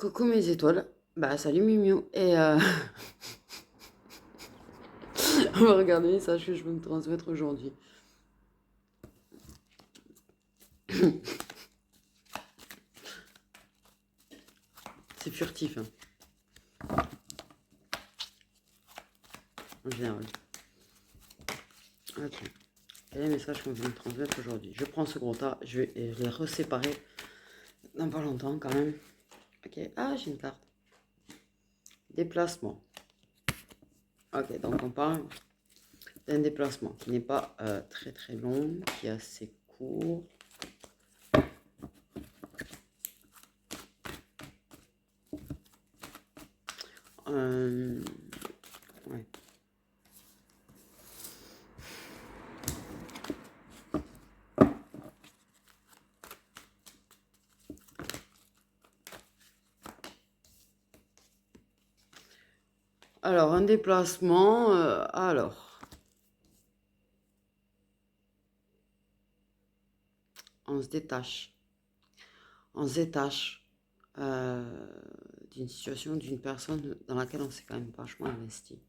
Coucou mes étoiles. Bah salut Miu Et on va regarder les messages que je veux me transmettre aujourd'hui. C'est furtif, hein, en général. Ok. Quel est le message qu'on veut me transmettre aujourd'hui? Je prends ce gros tas, je vais les reséparer dans pas longtemps quand même. Ok. Ah, j'ai une carte. Déplacement. Ok, donc on parle d'un déplacement qui n'est pas très très long, qui est assez court. Ouais. Alors, un déplacement, on se détache. On se détache d'une situation, d'une personne dans laquelle on s'est quand même vachement investi.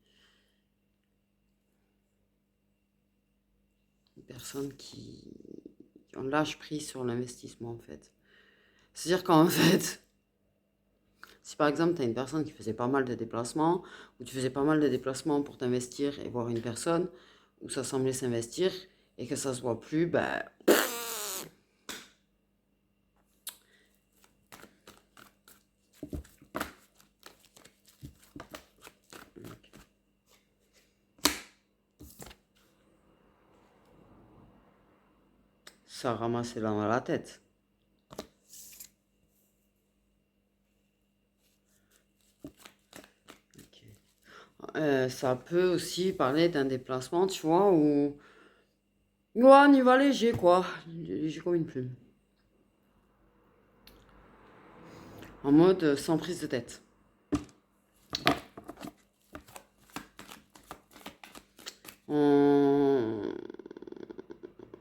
Une personne qui on lâche prise sur l'investissement en fait. C'est-à-dire qu'en fait, si par exemple tu as une personne qui faisait pas mal de déplacements, ou tu faisais pas mal de déplacements pour t'investir et voir une personne, où ça semblait s'investir, et que ça se voit plus, bah... ça ramassait dans la tête. Ça peut aussi parler d'un déplacement, tu vois, où... Ouais, on y va léger, quoi. Léger comme une plume. En mode sans prise de tête. On-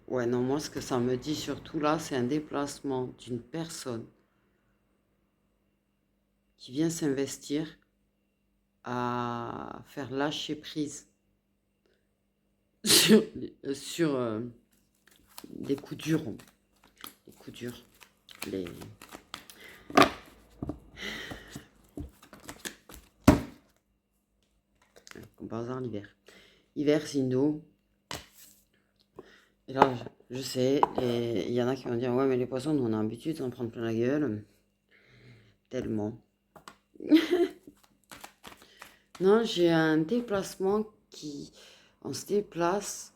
Ouais, non, moi, ce que ça me dit surtout là, c'est un déplacement d'une personne qui vient s'investir à faire lâcher prise sur les coups durs. Les coups durs. Les... Comme par hasard, l'hiver. Hiver, Sindo. Et là, je sais, il y en a qui vont dire, ouais, mais les poissons, nous, on a l'habitude d'en prendre plein la gueule. Tellement. Non, j'ai un déplacement qui... On se déplace.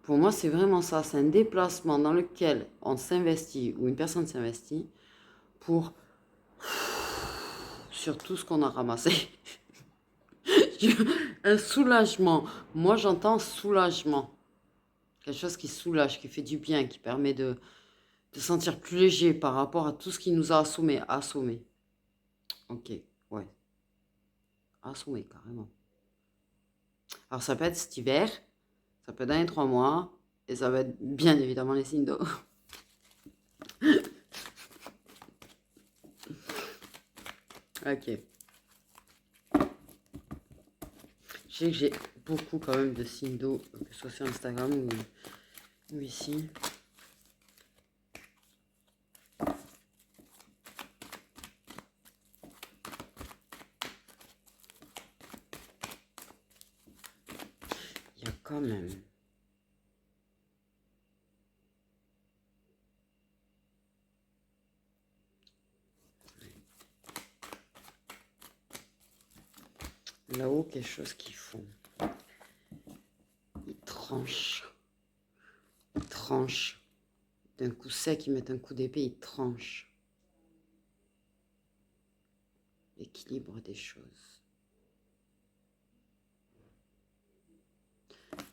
Pour moi, c'est vraiment ça. C'est un déplacement dans lequel on s'investit, ou une personne s'investit, pour... sur tout ce qu'on a ramassé. Un soulagement. Moi, j'entends soulagement. Quelque chose qui soulage, qui fait du bien, qui permet de sentir plus léger par rapport à tout ce qui nous a assommés. Assommés. Ok, ouais. Assommés, carrément. Alors, ça peut être cet hiver, ça peut être dans les 3 mois, et ça va être bien évidemment les signes d'eau. Ok. Je sais que j'ai beaucoup quand même de signes d'eau, que ce soit sur Instagram ou ici. Il y a quand même... Là-haut, quelque chose qu'ils font. Ils tranchent. Ils tranchent. D'un coup sec, ils mettent un coup d'épée, ils tranchent. L'équilibre des choses.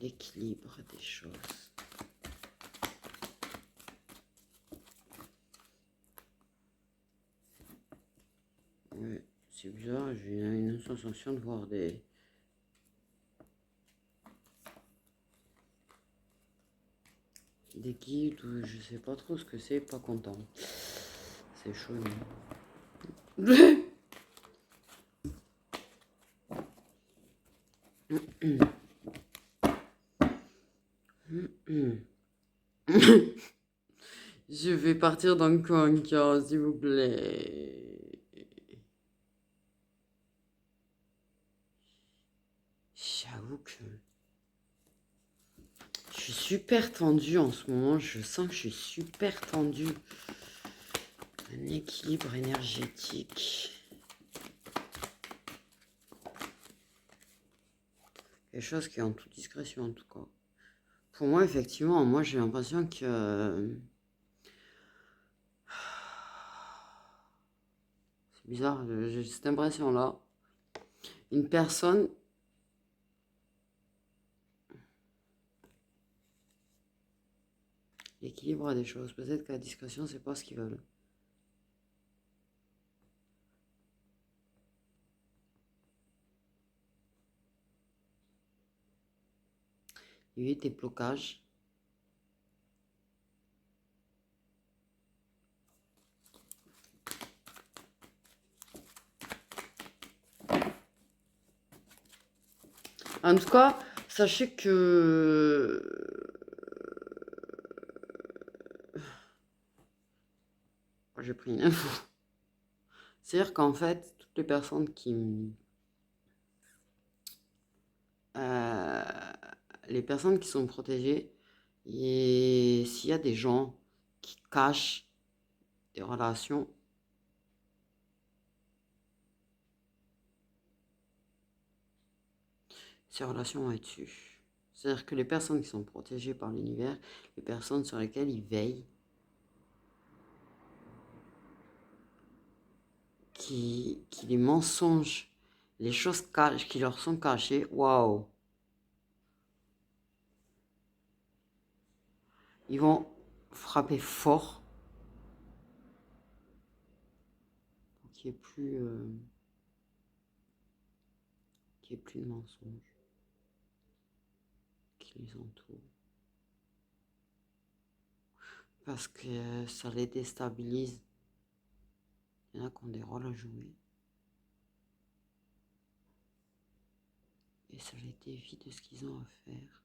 L'équilibre des choses. Ouais, c'est bizarre, j'ai une sensation de voir des guides ou je sais pas trop ce que c'est, pas content. C'est chaud. Je vais partir dans le cancun, s'il vous plaît. J'avoue que je suis super tendue en ce moment. Je sens que je suis super tendue. Un équilibre énergétique. Quelque chose qui est en toute discrétion, en tout cas. Pour moi, effectivement, moi, j'ai l'impression que... C'est bizarre, j'ai cette impression-là. Une personne... L'équilibre des choses. Peut-être que la discrétion, c'est pas ce qu'ils veulent. Il y a eu des blocages. En tout cas, sachez que... J'ai pris une info. C'est-à-dire qu'en fait, toutes les personnes euh, les personnes qui sont protégées, et s'il y a des gens qui cachent des relations, ces relations vont être tues. C'est-à-dire que les personnes qui sont protégées par l'univers, les personnes sur lesquelles ils veillent, qui les mensonges, les choses qui leur sont cachées, waouh, ils vont frapper fort pour qu'il n'y ait plus de mensonges qui les entourent. Parce que ça les déstabilise. Il y en a qui ont des rôles à jouer. Et ça les dévie de ce qu'ils ont à faire.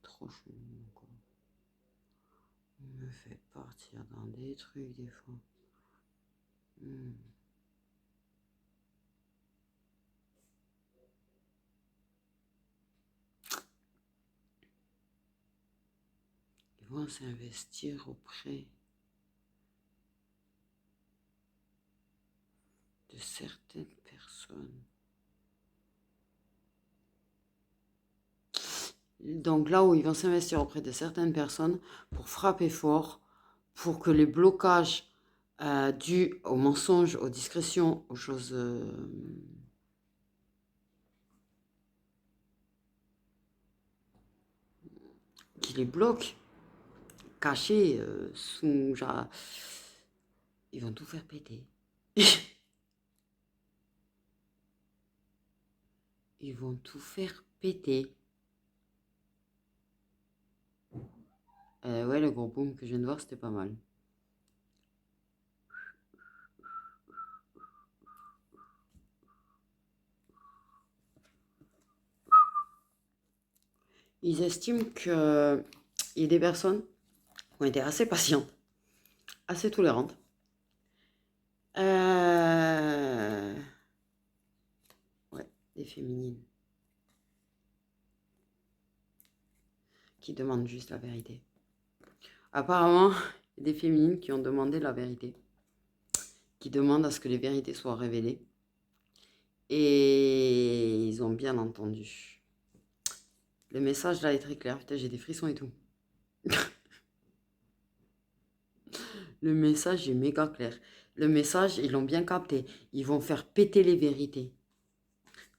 Trop chelou, quoi. On me fait partir dans des trucs des fois. Ils vont s'investir auprès de certaines personnes. Donc là où ils vont s'investir auprès de certaines personnes pour frapper fort, pour que les blocages dus aux mensonges, aux discrétions, aux choses qui les bloquent, cachés sous... Genre, ils vont tout faire péter. Ils vont tout faire péter. Ouais, le gros boom que je viens de voir, c'était pas mal. Ils estiment qu'il y a des personnes qui ont été assez patientes, assez tolérantes. Ouais, des féminines. Qui demandent juste la vérité. Apparemment, il y a des féminines qui ont demandé la vérité. Qui demandent à ce que les vérités soient révélées. Et ils ont bien entendu. Le message là est très clair. Putain, j'ai des frissons et tout. Le message est méga clair. Le message, ils l'ont bien capté. Ils vont faire péter les vérités.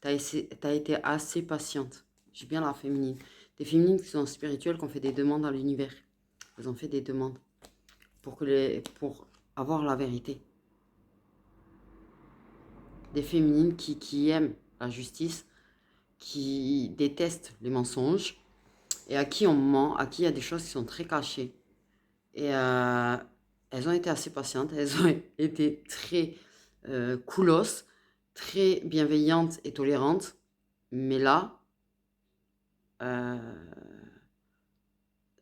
T'as été assez patiente. J'ai bien la féminine. Des féminines qui sont spirituelles, qui ont fait des demandes à l'univers. Elles ont fait des demandes pour avoir la vérité. Des féminines qui aiment la justice, qui détestent les mensonges et à qui on ment, à qui il y a des choses qui sont très cachées. Et elles ont été assez patientes, elles ont été très coolos, très bienveillante et tolérante. Mais là,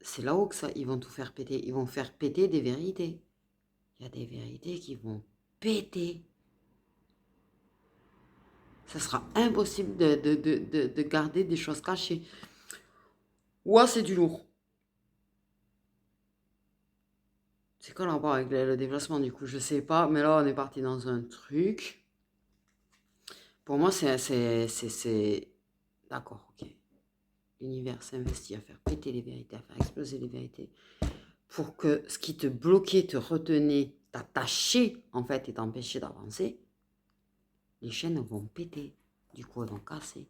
c'est là-haut que ça, ils vont tout faire péter. Ils vont faire péter des vérités. Il y a des vérités qui vont péter. Ça sera impossible de garder des choses cachées. Ouah, c'est du lourd. C'est quoi le rapport avec le déplacement du coup? Je sais pas, mais là on est parti dans un truc. Pour moi, c'est... D'accord, ok. L'univers s'investit à faire péter les vérités, à faire exploser les vérités. Pour que ce qui te bloquait, te retenait, t'attachait en fait et t'empêchait d'avancer, les chaînes vont péter. Du coup, elles vont casser.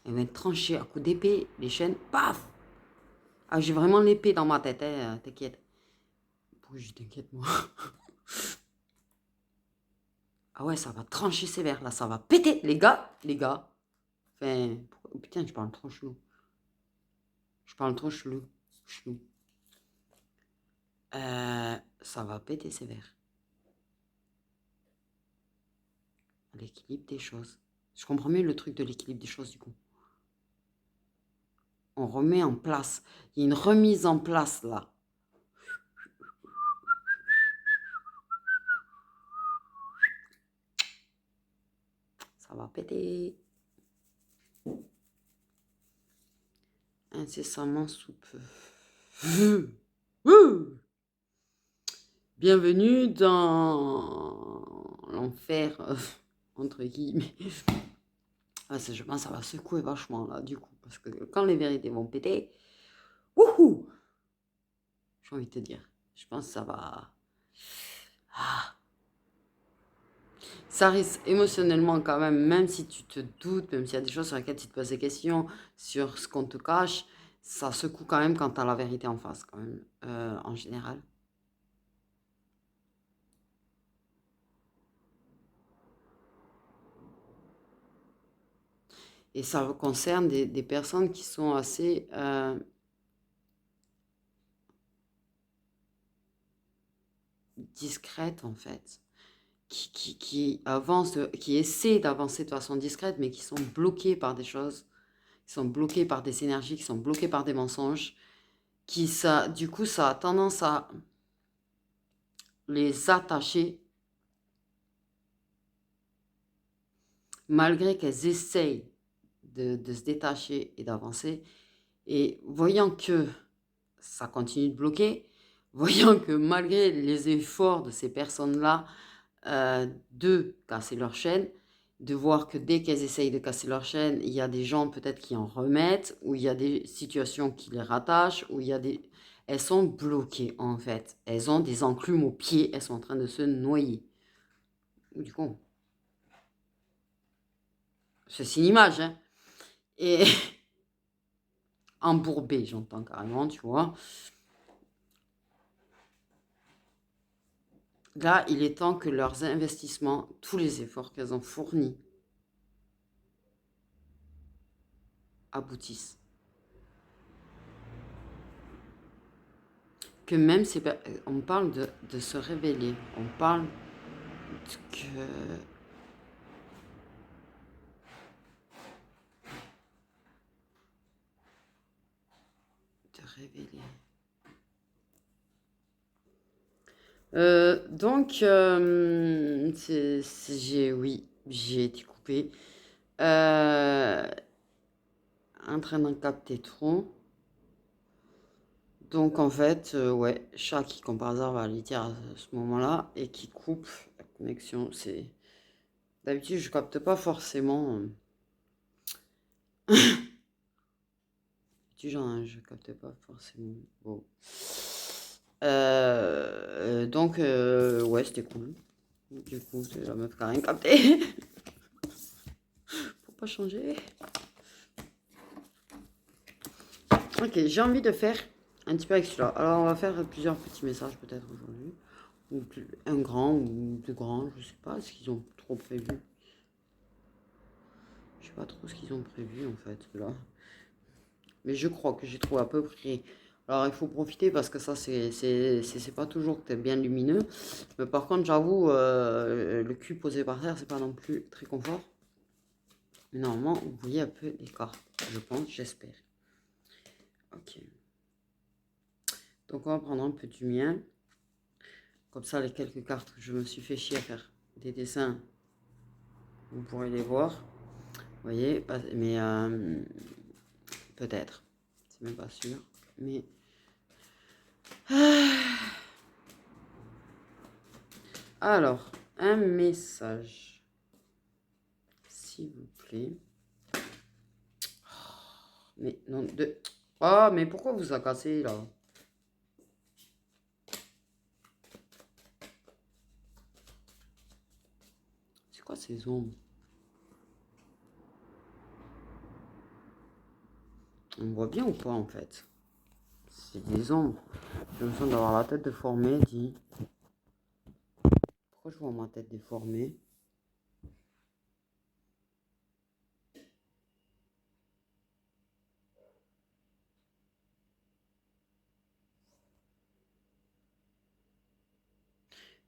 Elles vont être tranchées à coups d'épée. Les chaînes, paf! Ah, j'ai vraiment l'épée dans ma tête, hein, t'inquiète. Pourquoi je t'inquiète, moi? Ah ouais, ça va trancher sévère, là, ça va péter, les gars, les gars. Enfin, oh, putain, je parle trop chelou. Je parle trop chelou. Chelou. Ça va péter sévère. L'équilibre des choses. Je comprends mieux le truc de l'équilibre des choses, du coup. On remet en place. Il y a une remise en place, là. Ça va péter. Incessamment sous peu. Bienvenue dans l'enfer, entre guillemets. Ah, je pense que ça va secouer vachement là, du coup. Parce que quand les vérités vont péter, wouhou! J'ai envie de te dire. Je pense que ça va. Ah. Ça risque émotionnellement quand même si tu te doutes, même s'il y a des choses sur lesquelles tu te poses des questions, sur ce qu'on te cache, ça secoue quand même quand tu as la vérité en face, quand même, en général. Et ça concerne des personnes qui sont assez discrètes, en fait. Qui avancent, qui essaient d'avancer de façon discrète, mais qui sont bloquées par des choses, qui sont bloquées par des énergies, qui sont bloquées par des mensonges, du coup, ça a tendance à les attacher, malgré qu'elles essayent de se détacher et d'avancer. Et voyant que ça continue de bloquer, voyant que malgré les efforts de ces personnes-là, de casser leur chaîne, de voir que dès qu'elles essayent de casser leur chaîne, il y a des gens peut-être qui en remettent, ou il y a des situations qui les rattachent, ou il y a des... Elles sont bloquées en fait. Elles ont des enclumes aux pieds, elles sont en train de se noyer. Du coup, c'est une image, hein. Et embourbées, j'entends carrément, tu vois. Là, il est temps que leurs investissements, tous les efforts qu'elles ont fournis, aboutissent. Que même si on parle de se révéler, on parle que de révéler. Donc, oui, j'ai été coupée. En train d'en capter trop. Donc, en fait, ouais, chat qui, comme par hasard, va à litière à ce moment-là et qui coupe la connexion. D'habitude, je capte pas forcément. Je capte pas forcément. Bon. Donc, ouais, c'était cool. Du coup, c'est la meuf qui a rien capté. Faut pas changer. Ok, j'ai envie de faire un petit peu avec celui-là. Alors, on va faire plusieurs petits messages peut-être aujourd'hui. Ou un grand ou deux grands, je sais pas ce qu'ils ont trop prévu. Je sais pas trop ce qu'ils ont prévu en fait là. Mais je crois que j'ai trouvé à peu près Alors, il faut profiter parce que ça, c'est pas toujours que t'es bien lumineux. Mais par contre, j'avoue, le cul posé par terre, c'est pas non plus très confort. Mais normalement, vous voyez un peu les cartes. Je pense, j'espère. Ok. Donc, on va prendre un peu du mien. Comme ça, les quelques cartes que je me suis fait chier à faire des dessins, vous pourrez les voir. Vous voyez, mais peut-être. C'est même pas sûr. Mais. Alors, un message. S'il vous plaît. Mais non, de. Oh, mais pourquoi vous agacez là? C'est quoi ces ombres? On voit bien ou pas en fait? C'est des ombres. J'ai l'impression d'avoir la tête déformée, dit. Pourquoi je vois ma tête déformée?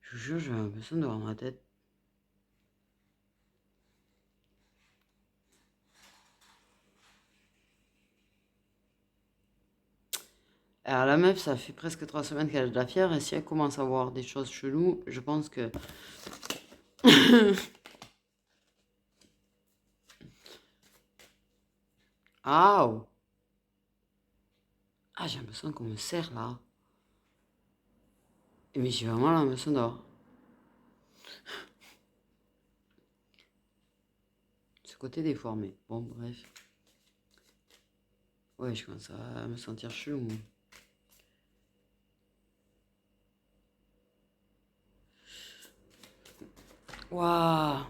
Je vous jure, j'ai l'impression d'avoir ma tête. Alors la meuf, ça fait presque 3 semaines qu'elle a de la fièvre et si elle commence à voir des choses cheloues, je pense que... Ah, ah, j'ai l'impression qu'on me serre là. Mais j'ai vraiment l'impression d'avoir... Ce côté déformé. Bon, bref. Ouais, je commence à me sentir chelou, moi. Waouh!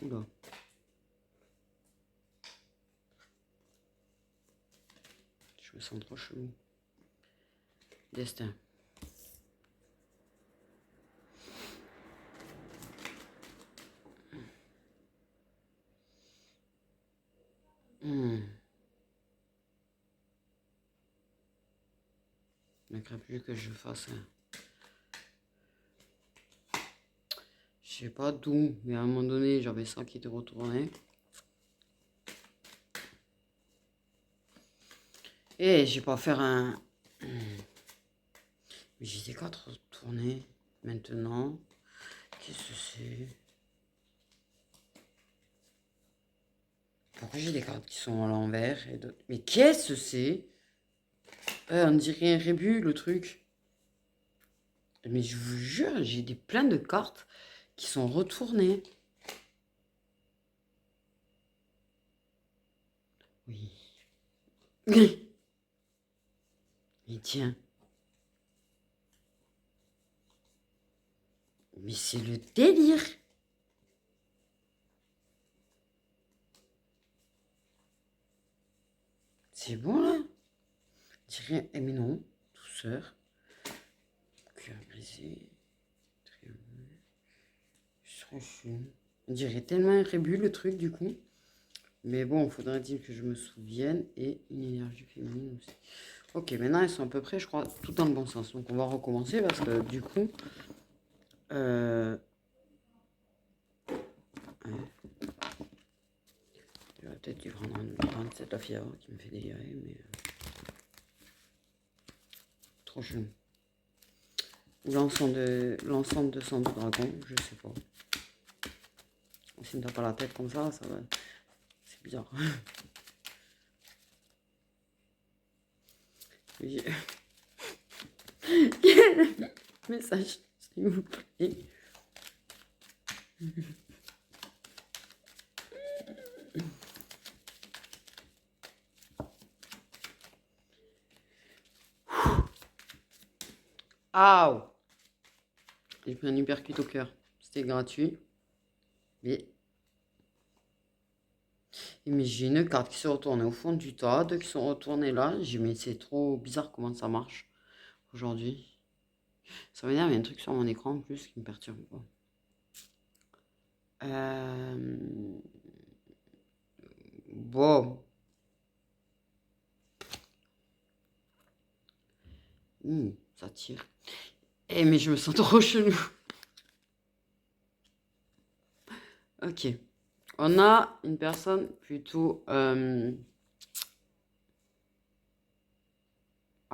Oula. Je me sens trop chelou. Destin. Hmm. Il ne manquerait plus que je fasse un... Je sais pas d'où, mais à un moment donné, j'avais ça qui était retourné. Et j'ai pas faire un... Mais j'ai des cartes retournées maintenant. Qu'est-ce que c'est? Pourquoi j'ai des cartes qui sont à l'envers et d'autres... Mais qu'est-ce que c'est? On dirait un rébut, le truc. Mais je vous jure, j'ai des plein de cartes qui sont retournées. Oui. Mais tiens. Mais c'est le délire. C'est bon là? Je dirais... Eh mais non. Douceur. Cœur brisé. Je suis trop chou. On dirait tellement un rébut le truc du coup. Mais bon, il faudrait dire que je me souvienne. Et une énergie féminine aussi. Ok, maintenant elles sont à peu près, je crois, tout dans le bon sens. Donc on va recommencer parce que du coup... ouais. J'aurais peut-être dû prendre un de cette fièvre qui me fait délirer, mais... trop chelou. Ou l'ensemble de sang de dragon, je sais pas. S'il me tape pas la tête comme ça va... C'est bizarre. Oui. Message, s'il vous plaît. Aouh! J'ai pris un hypercute au cœur. C'était gratuit. Mais j'ai une carte qui s'est retournée au fond du tas, deux qui sont retournées là. J'ai dit, mais c'est trop bizarre comment ça marche aujourd'hui. Ça veut dire qu'il y a un truc sur mon écran en plus qui me perturbe. Bon. Ça tire. Eh, mais je me sens trop chelou. Ok. On a une personne plutôt... Ah,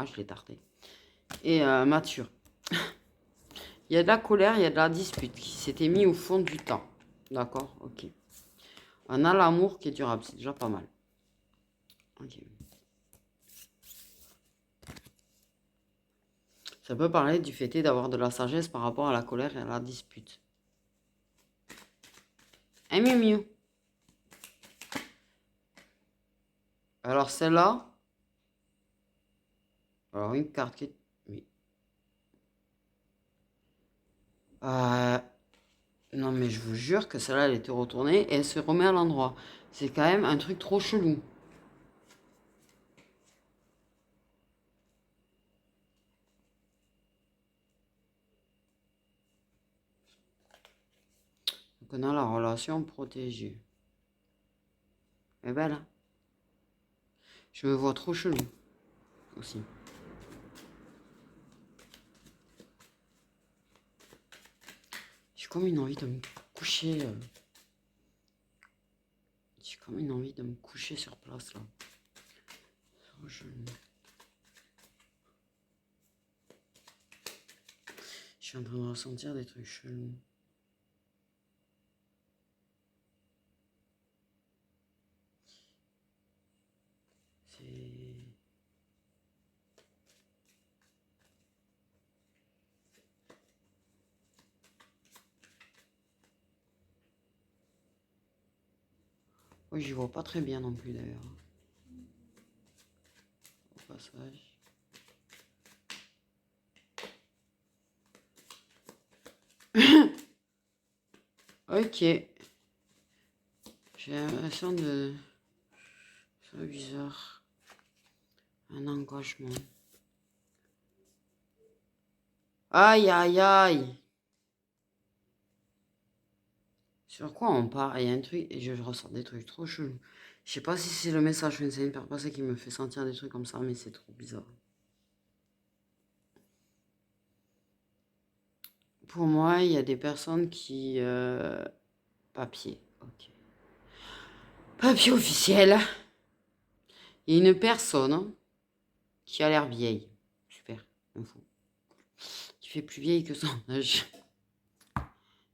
je l'ai tarté. Et mature. Il y a de la colère, il y a de la dispute qui s'était mis au fond du temps. D'accord? Ok. On a l'amour qui est durable, c'est déjà pas mal. Ok. Ça peut parler du fait d'avoir de la sagesse par rapport à la colère et à la dispute. Un miu miu. Alors celle-là... Alors une carte qui... Oui. Non mais je vous jure que celle-là, elle était retournée et elle se remet à l'endroit. C'est quand même un truc trop chelou. Donc on a la relation protégée. Et ben là, je me vois trop chelou aussi. J'ai comme une envie de me coucher. J'ai comme une envie de me coucher sur place là. Je suis en train de ressentir des trucs chelous. C'est... Oui, j'y vois pas très bien non plus d'ailleurs. Au passage. Ok. J'ai l'impression de... C'est bizarre. Un engagement. Aïe, aïe, aïe. Sur quoi on part? Il y a un truc... Et je ressens des trucs trop chelous. Je sais pas si c'est le message que j'essaie de faire passer qui me fait sentir des trucs comme ça, mais c'est trop bizarre. Pour moi, il y a des personnes qui... Papier. Ok. Papier officiel. Il y a une personne qui a l'air vieille. Super. Info. Qui fait plus vieille que son âge.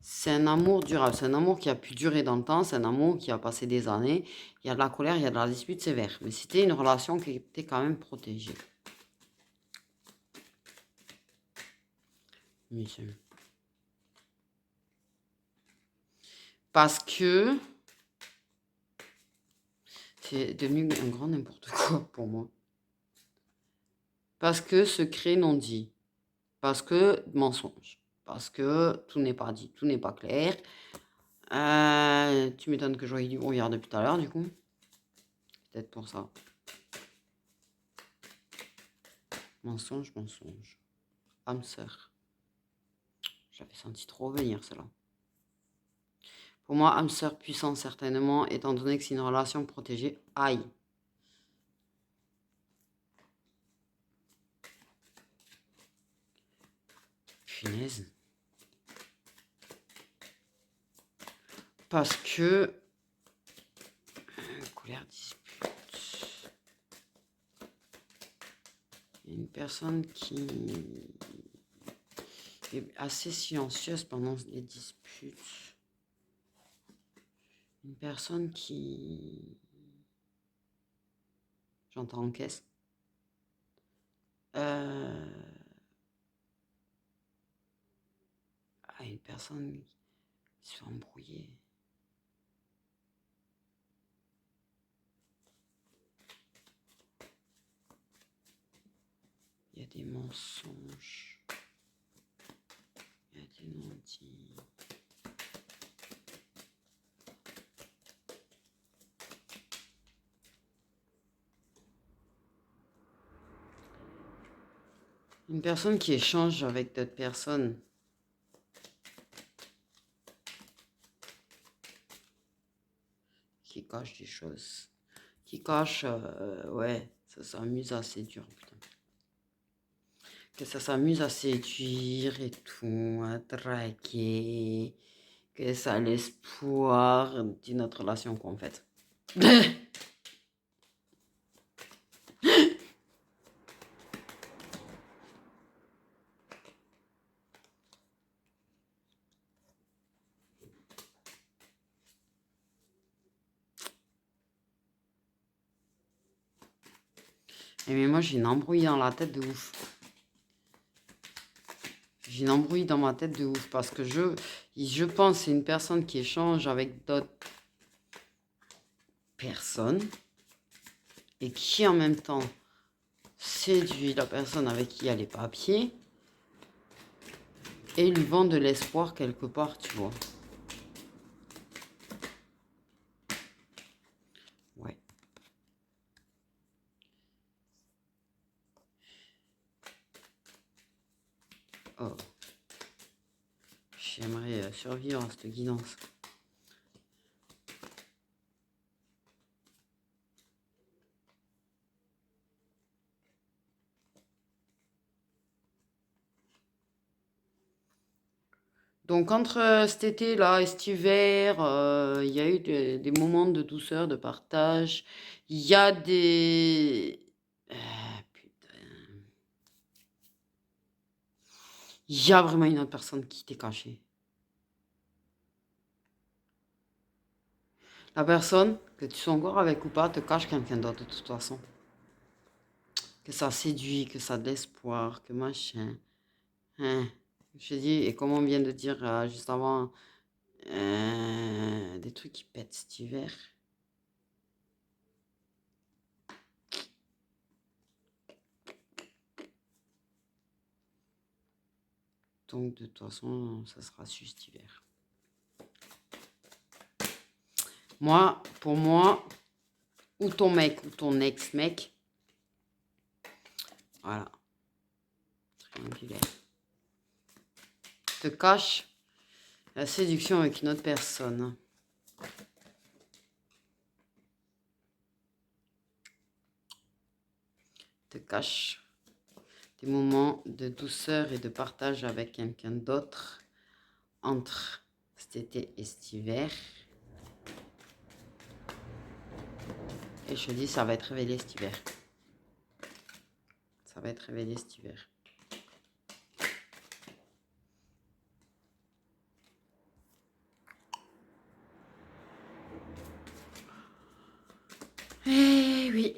C'est un amour durable. C'est un amour qui a pu durer dans le temps. C'est un amour qui a passé des années. Il y a de la colère, il y a de la dispute sévère. Mais c'était une relation qui était quand même protégée. Michel. Parce que c'est devenu un grand n'importe quoi pour moi. Parce que secret non dit. Parce que mensonge. Parce que tout n'est pas dit, tout n'est pas clair. Tu m'étonnes que je voyais du brouillard depuis tout à l'heure, du coup. Peut-être pour ça. Mensonge, mensonge. Âme sœur. Je l'avais senti trop venir, celle-là. Pour moi, âme sœur puissant, certainement, étant donné que c'est une relation protégée. Aïe. Punaise. Parce que... colère, dispute. Il y a une personne qui est assez silencieuse pendant les disputes. Une personne qui... J'entends en caisse. Une personne qui se fait embrouiller. Il y a des mensonges. Il y a des non-dits. Une personne qui échange avec d'autres personnes. Qui cache des choses. Qui cache, ouais, ça s'amuse à séduire, putain. Que ça s'amuse à séduire et tout, à draguer. Que ça a l'espoir d'une autre relation qu'on fait. Mais moi, j'ai une embrouille dans la tête de ouf. J'ai une embrouille dans ma tête de ouf parce que je pense que c'est une personne qui échange avec d'autres personnes et qui en même temps séduit la personne avec qui il y a les papiers et lui vend de l'espoir quelque part, tu vois. Ouais. Oh. J'aimerais survivre à cette guidance. Donc entre cet été-là et cet hiver, il y a eu des moments de douceur, de partage. Il y a des... putain. Il y a vraiment une autre personne qui t'est cachée. La personne, que tu sois encore avec ou pas, te cache quelqu'un d'autre de toute façon. Que ça séduit, que ça a de l'espoir, que machin. Hein. Je te dis, et comme on vient de dire juste avant, des trucs qui pètent cet hiver. Donc de toute façon, ça sera juste cet hiver. Moi, pour moi, ou ton mec ou ton ex-mec, voilà, triangulaire, te cache la séduction avec une autre personne. Te cache des moments de douceur et de partage avec quelqu'un d'autre entre cet été et cet hiver. Et je te dis, ça va être révélé cet hiver. Ça va être révélé cet hiver. Eh oui.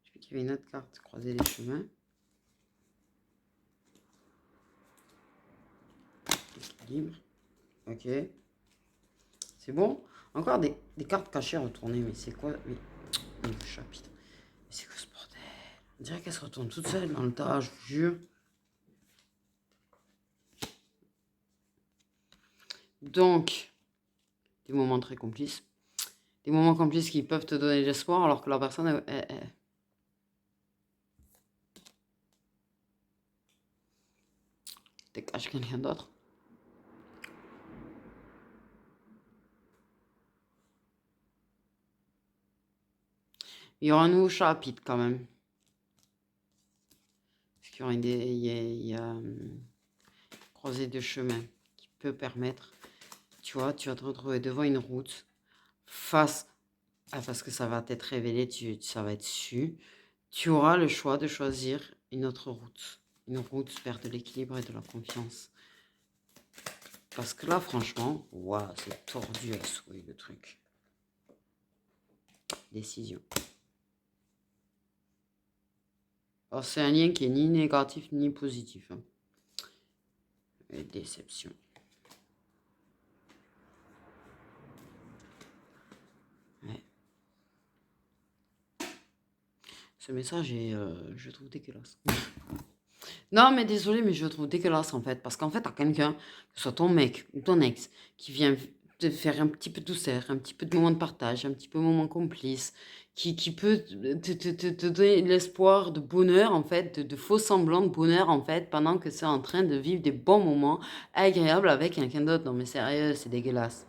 Je vois qu'il y avait une autre carte, croiser les chemins. Équilibre. Ok. C'est bon. Encore des cartes cachées retournées. Mais c'est quoi? Mais... Nouveau chapitre. Mais c'est quoi ce bordel? On dirait qu'elle se retourne toute seule dans le tas, je vous jure. Donc, des moments très complices. Des moments complices qui peuvent te donner de l'espoir alors que la personne te cache quelqu'un d'autre. Il y aura un nouveau chapitre quand même. Parce qu'il y aura il y a croisée de chemin qui peut permettre, tu vois, tu vas te retrouver devant une route face à, parce que ça va t'être révélé, ça va être su. Tu auras le choix de choisir une autre route. Une route vers de l'équilibre et de la confiance. Parce que là, franchement, waouh, c'est tordu à souhait le truc. Décision. Alors, c'est un lien qui est ni négatif ni positif. Hein. Et déception. Ouais. Ce message est, je trouve dégueulasse. Non, mais désolé, mais je le trouve dégueulasse en fait. Parce qu'en fait, t'as quelqu'un, que ce soit ton mec ou ton ex, qui vient te faire un petit peu de douceur, un petit peu de moment de partage, un petit peu de moment complice, qui peut te donner l'espoir de bonheur, en fait, de faux semblants de bonheur, en fait, pendant que c'est en train de vivre des bons moments agréables avec quelqu'un d'autre. Non, mais sérieux, c'est dégueulasse.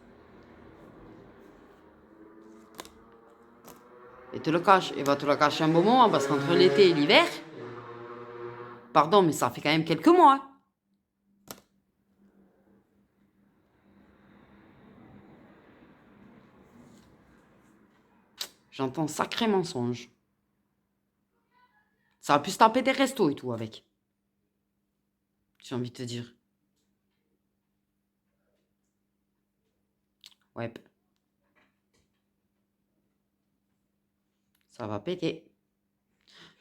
Et te le cache. Il va te le cacher un bon moment parce qu'entre l'été et l'hiver, pardon, mais ça fait quand même quelques mois. J'entends sacré mensonge. Ça a pu se taper des restos et tout avec. J'ai envie de te dire. Ouais, ça va péter.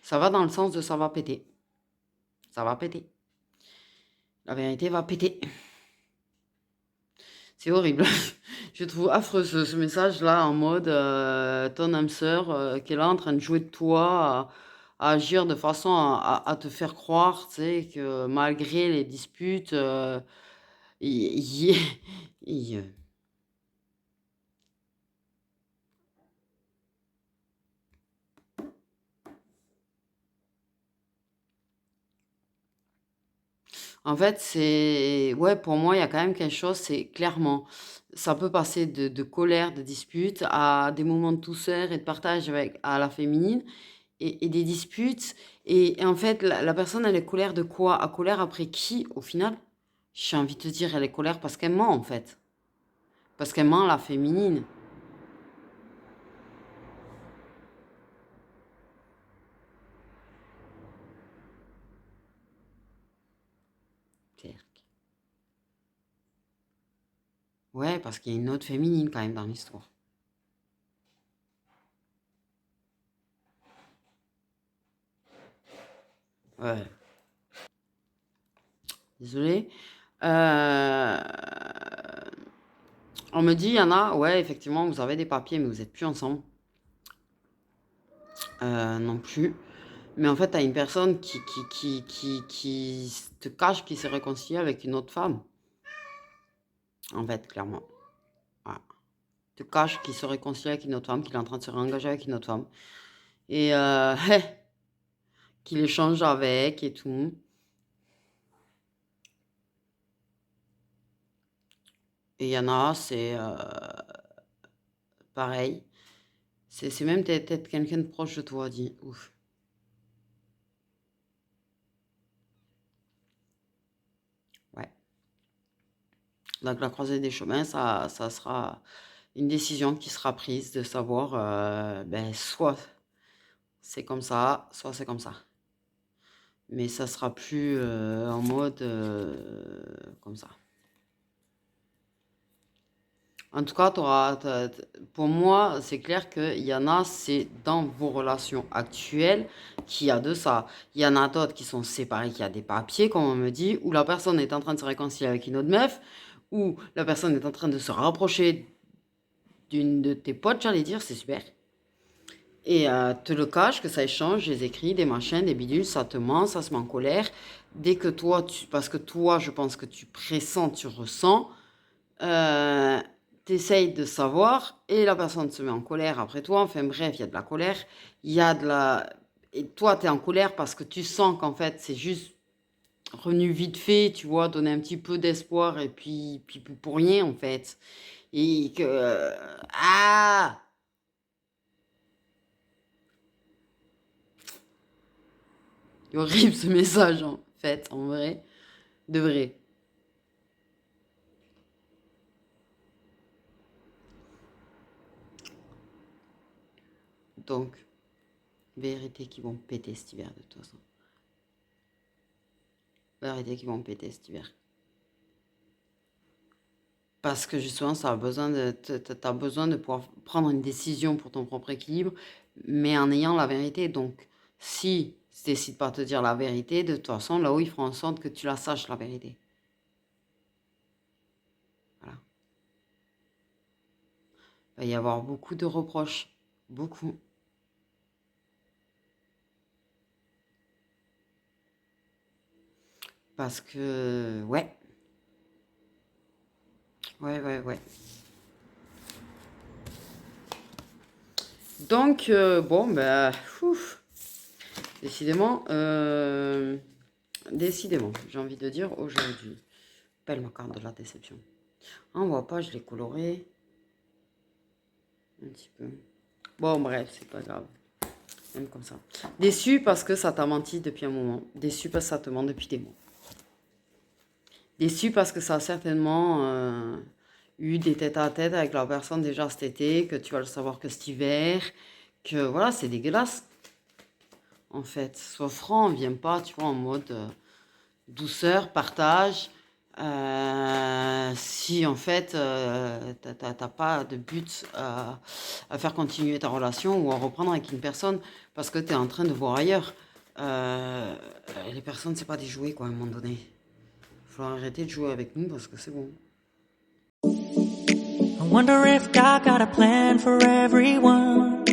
Ça va dans le sens de ça va péter. Ça va péter. La vérité va péter. C'est horrible. Je trouve affreux ce message-là en mode ton âme sœur qui est là en train de jouer de toi, à agir de façon à te faire croire, tu sais, que malgré les disputes, il- il- en fait, c'est... Ouais, pour moi, il y a quand même quelque chose, c'est clairement, ça peut passer de colère, de dispute, à des moments de douceur et de partage avec, à la féminine, et des disputes. Et en fait, la personne, elle est colère de quoi? À colère après qui, au final? J'ai envie de te dire, elle est colère parce qu'elle ment, en fait. Parce qu'elle ment la féminine. Ouais, parce qu'il y a une autre féminine quand même dans l'histoire. Ouais. Désolée. Euh, On me dit, il y en a, ouais, effectivement, vous avez des papiers, mais vous n'êtes plus ensemble. Non plus. Mais en fait, tu as une personne qui te cache qui s'est réconciliée avec une autre femme. En fait, clairement. Voilà. Te cache qui se réconcilie avec une autre femme, qu'il est en train de se réengager avec une autre femme. Et qu'il échange avec et tout. Et il y en a, c'est pareil. C'est même peut-être quelqu'un de proche de toi, dit. Ouf. Ouais. Donc la croisée des chemins, ça sera une décision qui sera prise de savoir, ben, soit c'est comme ça, soit c'est comme ça. Mais ça sera plus en mode comme ça. En tout cas, pour moi, c'est clair qu'il y en a, c'est dans vos relations actuelles qu'il y a de ça. Il y en a d'autres qui sont séparés, qui a des papiers, comme on me dit, où la personne est en train de se réconcilier avec une autre meuf, où la personne est en train de se rapprocher d'une de tes potes, j'allais dire, c'est super. Et te le cache, que ça échange, des écrits, des machins, des bidules, ça te ment, ça se met en colère. Dès que toi, parce que toi, je pense que tu pressens, tu ressens, euh, t'essayes de savoir, et la personne se met en colère après toi. Enfin bref, il y a de la colère, il y a de la... Et toi, tu es en colère parce que tu sens qu'en fait, c'est juste revenu vite fait, tu vois, donner un petit peu d'espoir, et puis pour rien, en fait. Et que... ah! C'est horrible ce message, en fait, en vrai. De vrai. Donc, vérité qui vont péter cet hiver, de toute façon. Vérité qui vont péter cet hiver. Parce que justement, ça a besoin t'as besoin de pouvoir prendre une décision pour ton propre équilibre, mais en ayant la vérité. Donc, si tu décides pas de te dire la vérité, de toute façon, là-haut, ils feront en sorte que tu la saches, la vérité. Voilà. Il va y avoir beaucoup de reproches. Beaucoup. Parce que, ouais. Ouais, ouais, ouais. Donc, bon, ben, ouf, décidément, décidément, j'ai envie de dire aujourd'hui. Belle ma carte de la déception. On voit pas, je l'ai coloré un petit peu. Bon, bref, c'est pas grave. Même comme ça. Déçu parce que ça t'a menti depuis un moment. Déçu parce que ça te ment depuis des mois. Déçu parce que ça a certainement eu des tête-à-tête avec la personne déjà cet été, que tu vas le savoir que cet hiver, que voilà, c'est dégueulasse. En fait, sois franc, viens pas, tu vois, en mode douceur, partage. Si en fait, t'as pas de but à faire continuer ta relation ou à reprendre avec une personne parce que tu es en train de voir ailleurs. Euh, les personnes, c'est pas des jouets, quoi, à un moment donné. Il faut arrêter de jouer avec nous parce que c'est bon. I wonder if God got a plan for everyone.